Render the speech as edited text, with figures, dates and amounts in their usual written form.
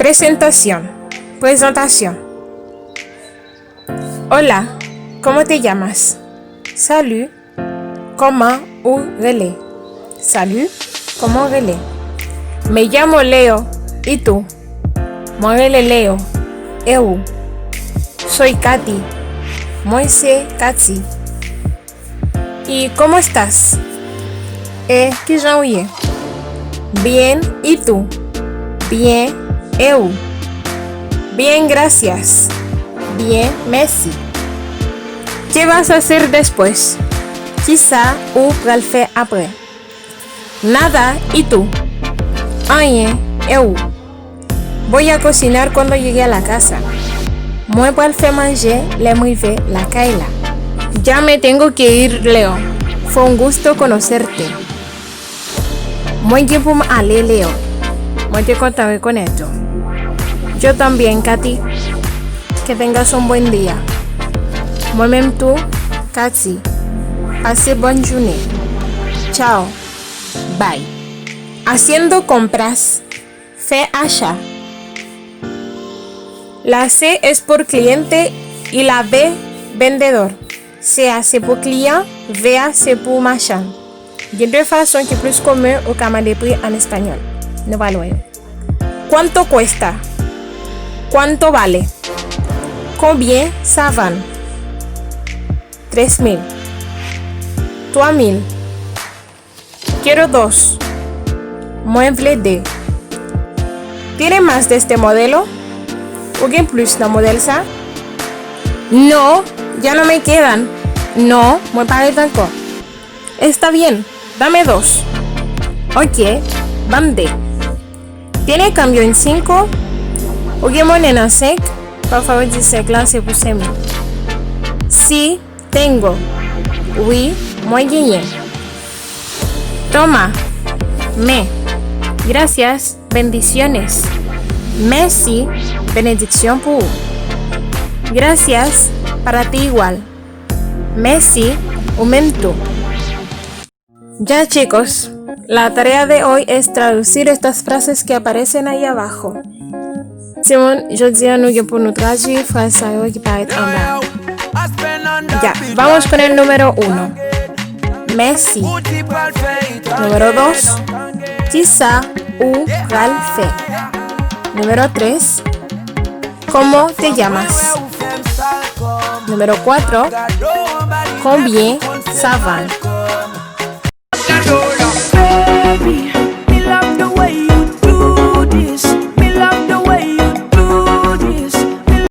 Presentación. Presentación. Hola, ¿cómo te llamas? Salut, comment ou relais? Salut, comment relais? Me llamo Leo, ¿y tú? Moi relais Leo, eu. Soy Katy, moi c'est Katy. ¿Y cómo estás? Que janvier. Bien, ¿y tú? Bien, eu. Bien, gracias. Bien, merci. ¿Qué vas a hacer después? Quizá ou pral faire après. Nada, ¿y tú? Rien, eu. Voy a cocinar cuando llegue a la casa. Moi pral faire manger le m'rivé la Kayla. Ya me tengo que ir, Leo. Fue un gusto conocerte. Muy bien por aller, Leo. Muy te contaré con esto. Yo también, Katy. Que tengas un buen día. Moi-même tú, Katy. Passez bonne journée. Chao. Bye. Haciendo compras. Fait achat. La C es por cliente y la B, vendedor. CA c'est pour client, VA c'est pour marchand. Il y a deux façons qui sont plus communes au camas de prix en espagnol. No vale. ¿Cuánto cuesta? ¿Cuánto vale? Combien ça vale? 3,000. 3,000. Quiero dos. Mueble de. ¿Tiene más de este modelo? ¿O bien plus la modelo ça? No, ya no me quedan. No, me parece encore. Está bien, dame dos. Ok, vende. ¿Tiene cambio en 5? ¿O bien moneda en 5? Por favor, dice clase pour 5,000. Sí, tengo. Oui, muy bien. Toma. Me. Gracias, bendiciones. Merci, benedicción pour. Gracias, para ti igual. Merci, aumento. Ya chicos, la tarea de hoy es traducir estas frases que aparecen ahí abajo. Simon, je dis à nous pour nous traduire phrases qui paraissent en bas. Ya, vamos con el número 1. Merci. Número 2. Quizá ou pral fait. Número 3. ¿Cómo te llamas? Número 4. Combien ça va?